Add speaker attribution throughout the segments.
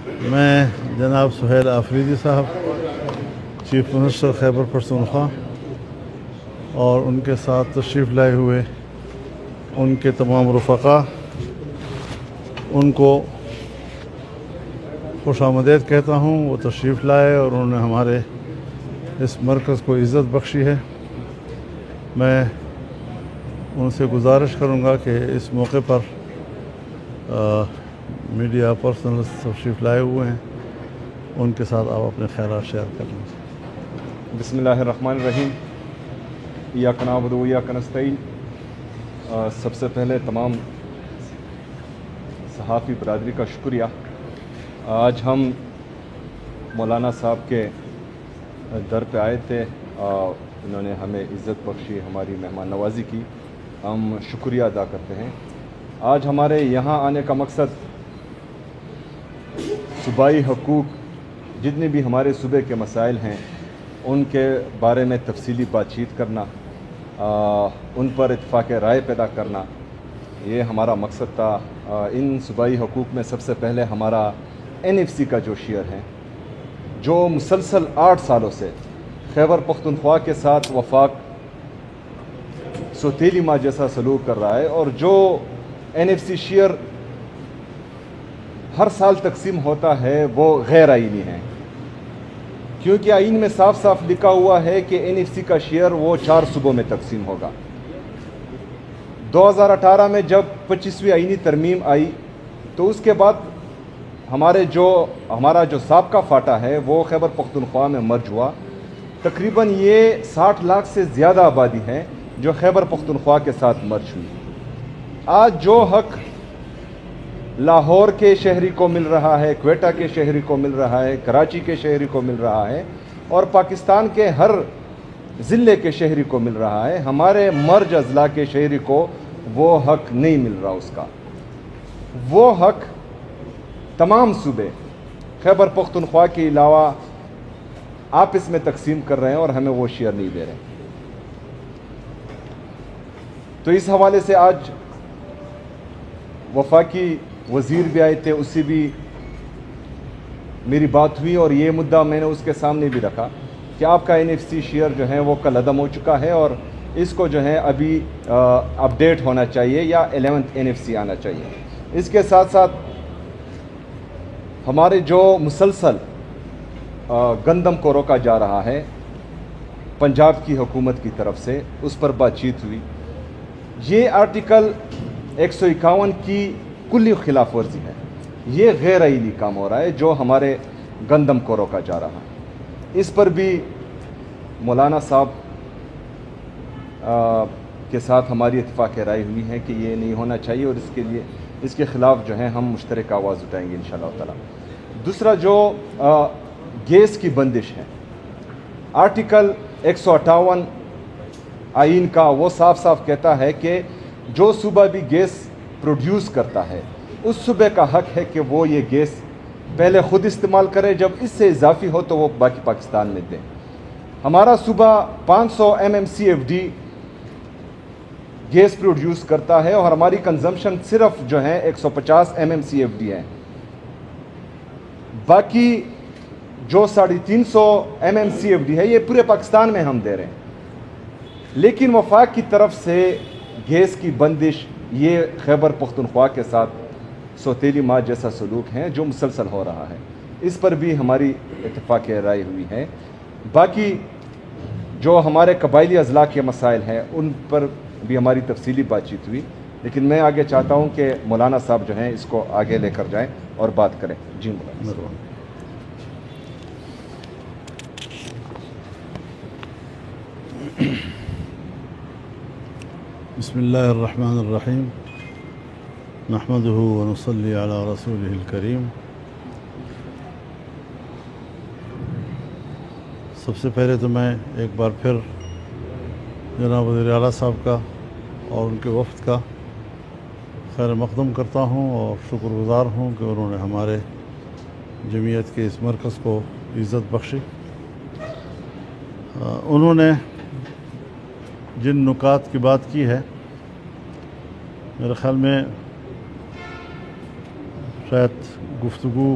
Speaker 1: میں جناب سہیل آفریدی صاحب چیف منسٹر خیبر پختونخوا اور ان کے ساتھ تشریف لائے ہوئے ان کے تمام رفقا ان کو خوش آمدید کہتا ہوں۔ وہ تشریف لائے اور انہوں نے ہمارے اس مرکز کو عزت بخشی ہے۔ میں ان سے گزارش کروں گا کہ اس موقع پر میڈیا پرسنلز تشریف لائے ہوئے ہیں، ان کے ساتھ آپ اپنے خیالات شیئر کر لیں۔
Speaker 2: بسم اللہ الرحمن الرحیم۔ ایاک نعبد و ایاک نستعین۔ سب سے پہلے تمام صحافی برادری کا شکریہ۔ آج ہم مولانا صاحب کے در پہ آئے تھے، انہوں نے ہمیں عزت بخشی، ہماری مہمان نوازی کی، ہم شکریہ ادا کرتے ہیں۔ آج ہمارے یہاں آنے کا مقصد صوبائی حقوق، جتنے بھی ہمارے صوبے کے مسائل ہیں ان کے بارے میں تفصیلی بات چیت کرنا، ان پر اتفاق رائے پیدا کرنا، یہ ہمارا مقصد تھا۔ ان صوبائی حقوق میں سب سے پہلے ہمارا NFC کا جو شیئر ہے، جو مسلسل 8 سالوں سے خیبر پختونخوا کے ساتھ وفاق سوتیلی ماں جیسا سلوک کر رہا ہے، اور جو NFC شیئر ہر سال تقسیم ہوتا ہے وہ غیر آئینی ہے، کیونکہ آئین میں صاف صاف لکھا ہوا ہے کہ NFC کا شیئر وہ 4 صوبوں میں تقسیم ہوگا۔ 2018 میں جب 25ویں آئینی ترمیم آئی تو اس کے بعد ہمارا جو سابقہ فاٹا ہے وہ خیبر پختونخوا میں مرج ہوا۔ تقریباً یہ 60 لاکھ سے زیادہ آبادی ہے جو خیبر پختونخوا کے ساتھ مرج ہوئی۔ آج جو حق لاہور کے شہری کو مل رہا ہے، کوئٹہ کے شہری کو مل رہا ہے، کراچی کے شہری کو مل رہا ہے، اور پاکستان کے ہر ضلع کے شہری کو مل رہا ہے، ہمارے مرج اضلاع کے شہری کو وہ حق نہیں مل رہا۔ اس کا وہ حق تمام صوبے خیبر پختونخوا کے علاوہ آپس میں تقسیم کر رہے ہیں اور ہمیں وہ شیئر نہیں دے رہے۔ تو اس حوالے سے آج وفاقی وزیر بھی آئے تھے، اس سے بھی میری بات ہوئی، اور یہ مدعا میں نے اس کے سامنے بھی رکھا کہ آپ کا NFC شیئر جو ہے وہ کل عدم ہو چکا ہے، اور اس کو جو ہے ابھی اپڈیٹ ہونا چاہیے یا 11th NFC آنا چاہیے۔ اس کے ساتھ ساتھ ہمارے جو مسلسل گندم کو روکا جا رہا ہے پنجاب کی حکومت کی طرف سے، اس پر بات چیت ہوئی۔ یہ آرٹیکل 151 کی کلی خلاف ورزی ہے، یہ غیر آئینی کام ہو رہا ہے جو ہمارے گندم کو روکا جا رہا ہے۔ اس پر بھی مولانا صاحب کے ساتھ ہماری اتفاق رائے ہوئی ہے کہ یہ نہیں ہونا چاہیے، اور اس کے خلاف جو ہے ہم مشترکہ آواز اٹھائیں گے انشاءاللہ تعالی۔ دوسرا جو گیس کی بندش ہے، آرٹیکل 158 آئین کا وہ صاف صاف کہتا ہے کہ جو صوبہ بھی گیس پروڈیوس کرتا ہے اس صوبے کا حق ہے کہ وہ یہ گیس پہلے خود استعمال کرے، جب اس سے اضافی ہو تو وہ باقی پاکستان میں دیں۔ ہمارا صوبہ 500 MMCFD گیس پروڈیوس کرتا ہے، اور ہماری کنزمپشن صرف جو ہے 150 MMCFD ہے۔ باقی جو 350 MMCFD ہے یہ پورے پاکستان میں ہم دے رہے ہیں، لیکن وفاق کی طرف سے گیس کی بندش یہ خیبر پختونخوا کے ساتھ سوتیلی ماں جیسا سلوک ہے جو مسلسل ہو رہا ہے، اس پر بھی ہماری اتفاق رائے ہوئی ہے۔ باقی جو ہمارے قبائلی اضلاع کے مسائل ہیں ان پر بھی ہماری تفصیلی بات چیت ہوئی، لیکن میں آگے چاہتا ہوں کہ مولانا صاحب جو ہیں اس کو آگے لے کر جائیں اور بات کریں۔ جی مولانا صاحب۔
Speaker 1: بسم اللہ الرحمن الرحیم، نحمدہ ونصلی علی رسولہ الکریم۔ سب سے پہلے تو میں ایک بار پھر جناب وزیر اعلیٰ صاحب کا اور ان کے وفد کا خیر مقدم کرتا ہوں اور شکر گزار ہوں کہ انہوں نے ہمارے جمعیت کے اس مرکز کو عزت بخشی۔ انہوں نے جن نکات کی بات کی ہے میرے خیال میں شاید گفتگو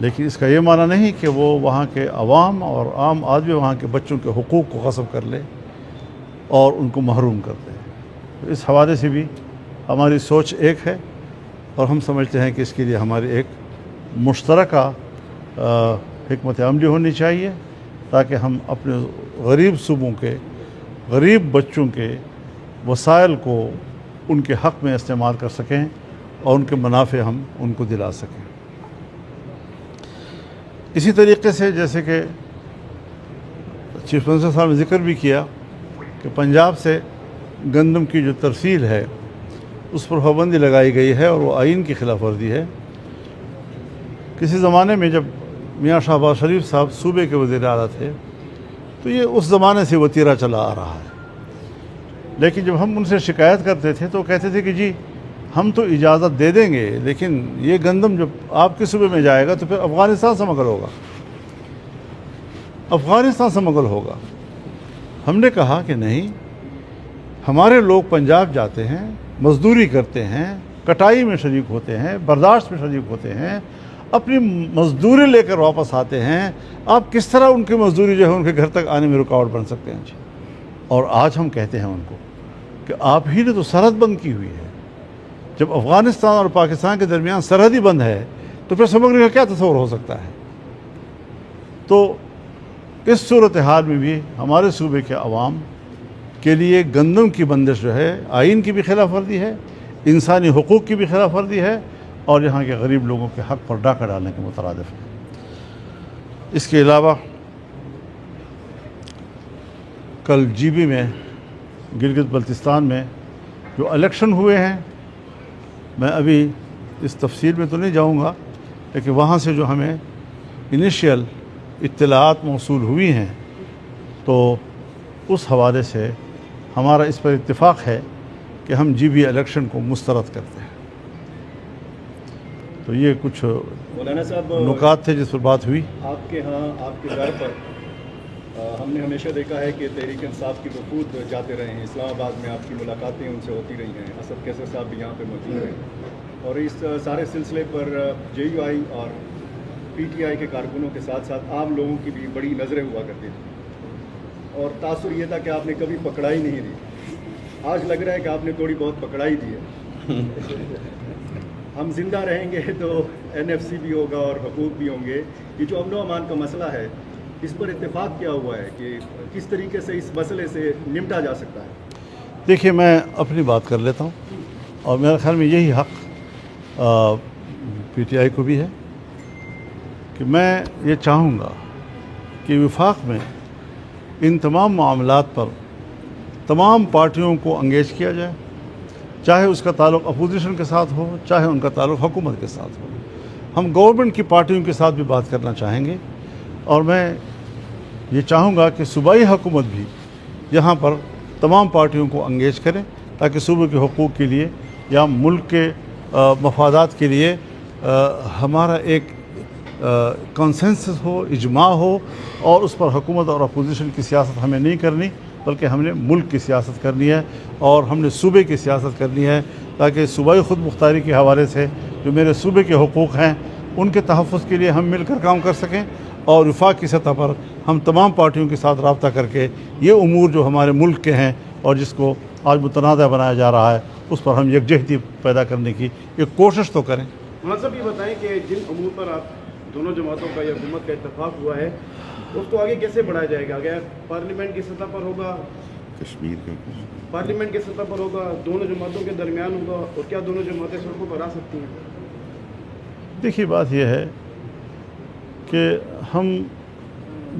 Speaker 1: لیکن اس کا یہ معنی نہیں کہ وہ وہاں کے عوام اور عام آدمی وہاں کے بچوں کے حقوق کو غصب کر لے اور ان کو محروم کر دے. تو اس حوالے سے بھی ہماری سوچ ایک ہے اور ہم سمجھتے ہیں کہ اس کے لیے ہماری ایک مشترکہ حکمت عملی ہونی چاہیے تاکہ ہم اپنے غریب صوبوں کے غریب بچوں کے وسائل کو ان کے حق میں استعمال کر سکیں اور ان کے منافع ہم ان کو دلا سکیں. اسی طریقے سے جیسے کہ چیف منسٹر صاحب نے ذکر بھی کیا کہ پنجاب سے گندم کی جو ترسیل ہے اس پر پابندی لگائی گئی ہے اور وہ آئین کی خلاف ورزی ہے. کسی زمانے میں جب میاں شہباز شریف صاحب صوبے کے وزیر اعلیٰ تھے تو یہ اس زمانے سے وتیرہ چلا آ رہا ہے. لیکن جب ہم ان سے شکایت کرتے تھے تو کہتے تھے کہ جی ہم تو اجازت دے دیں گے لیکن یہ گندم جب آپ کے صوبے میں جائے گا تو پھر افغانستان سے مغل ہوگا، افغانستان سے مغل ہوگا. ہم نے کہا کہ نہیں، ہمارے لوگ پنجاب جاتے ہیں، مزدوری کرتے ہیں، کٹائی میں شریک ہوتے ہیں، برداشت میں شریک ہوتے ہیں، اپنی مزدوری لے کر واپس آتے ہیں. آپ کس طرح ان کی مزدوری جو ہے ان کے گھر تک آنے میں رکاوٹ بن سکتے ہیں جی؟ اور آج ہم کہتے ہیں ان کو کہ آپ ہی نے تو سرحد بند کی ہوئی ہے. جب افغانستان اور پاکستان کے درمیان سرحد ہی بند ہے تو پھر سمگری کا کیا تصور ہو سکتا ہے؟ تو اس صورتحال میں بھی ہمارے صوبے کے عوام کے لیے گندم کی بندش جو ہے آئین کی بھی خلاف ورزی ہے، انسانی حقوق کی بھی خلاف ورزی ہے اور یہاں کے غریب لوگوں کے حق پر ڈاکہ ڈالنے کے مترادف ہے. اس کے علاوہ کل جی بی میں گلگت بلتستان میں جو الیکشن ہوئے ہیں، میں ابھی اس تفصیل میں تو نہیں جاؤں گا، لیکن وہاں سے جو ہمیں انیشیل اطلاعات موصول ہوئی ہیں تو اس حوالے سے ہمارا اس پر اتفاق ہے کہ ہم جی بی الیکشن کو مسترد کرتے ہیں. تو یہ کچھ
Speaker 3: مولانا صاحب
Speaker 1: نکات تھے جس پر بات ہوئی.
Speaker 3: آپ کے ہاں آپ کے گھر پر ہم نے ہمیشہ دیکھا ہے کہ تحریک انصاف کی وفود جاتے رہے ہیں، اسلام آباد میں آپ کی ملاقاتیں ان سے ہوتی رہی ہیں، اسد کیسر صاحب بھی یہاں پہ موجود ہیں، اور اس سارے سلسلے پر جے یو آئی اور پی ٹی آئی کے کارکنوں کے ساتھ ساتھ عام لوگوں کی بھی بڑی نظریں ہوا کرتی تھیں اور تاثر یہ تھا کہ آپ نے کبھی پکڑائی نہیں دی. آج لگ رہا ہے کہ آپ نے تھوڑی بہت پکڑائی دی ہے. ہم زندہ رہیں گے تو این ایف سی بھی ہوگا اور حقوق بھی ہوں گے. یہ جو امن و امان کا مسئلہ ہے اس پر اتفاق کیا ہوا ہے کہ کس طریقے سے اس مسئلے سے نمٹا جا سکتا ہے؟
Speaker 1: دیکھیے میں اپنی بات کر لیتا ہوں اور میرے خیال میں یہی حق پی ٹی آئی کو بھی ہے کہ میں یہ چاہوں گا کہ وفاق میں ان تمام معاملات پر تمام پارٹیوں کو انگیج کیا جائے، چاہے اس کا تعلق اپوزیشن کے ساتھ ہو چاہے ان کا تعلق حکومت کے ساتھ ہو. ہم گورنمنٹ کی پارٹیوں کے ساتھ بھی بات کرنا چاہیں گے اور میں یہ چاہوں گا کہ صوبائی حکومت بھی یہاں پر تمام پارٹیوں کو انگیج کریں تاکہ صوبے کے حقوق کے لیے یا ملک کے مفادات کے لیے ہمارا ایک کنسنسس ہو، اجماع ہو اور اس پر حکومت اور اپوزیشن کی سیاست ہمیں نہیں کرنی بلکہ ہم نے ملک کی سیاست کرنی ہے اور ہم نے صوبے کی سیاست کرنی ہے تاکہ صوبائی خود مختاری کے حوالے سے جو میرے صوبے کے حقوق ہیں ان کے تحفظ کے لیے ہم مل کر کام کر سکیں اور وفاق کی سطح پر ہم تمام پارٹیوں کے ساتھ رابطہ کر کے یہ امور جو ہمارے ملک کے ہیں اور جس کو آج متنازع بنایا جا رہا ہے اس پر ہم یکجہتی پیدا کرنے کی ایک کوشش تو کریں.
Speaker 4: مولانا صاحب یہ بتائیں کہ جن امور پر آپ دونوں جماعتوں کا یا حکومت کا اتفاق ہوا ہے اس کو آگے کیسے بڑھایا جائے گا؟ اگر پارلیمنٹ کی سطح پر ہوگا،
Speaker 1: کشمیر کے
Speaker 4: پارلیمنٹ کی سطح پر ہوگا، دونوں جماعتوں کے درمیان ہوگا اور کیا دونوں جماعتیں سڑکوں پر آ سکتی ہیں؟
Speaker 1: دیکھیے بات یہ ہے کہ ہم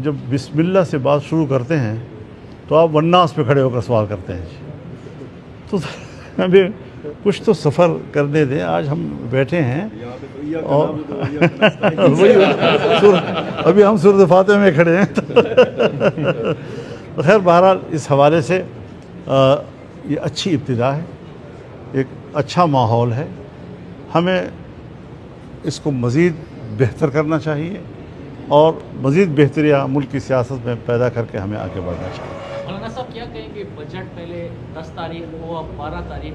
Speaker 1: جب بسم اللہ سے بات شروع کرتے ہیں تو آپ والناس پہ کھڑے ہو کر سوال کرتے ہیں تو ہمیں کچھ تو سفر کرنے دیں. آج ہم بیٹھے ہیں اور ابھی ہم سورۃ فاتحہ میں کھڑے ہیں. خیر بہرحال اس حوالے سے یہ اچھی ابتدا ہے، ایک اچھا ماحول ہے. ہمیں اس کو مزید بہتر کرنا چاہیے اور مزید بہتریاں ملک کی سیاست میں پیدا کر کے ہمیں آگے بڑھنا چاہیے.
Speaker 5: مولانا صاحب کیا کہیں کہ بجٹ پہلے 10 تاریخ کو اب 12 تاریخ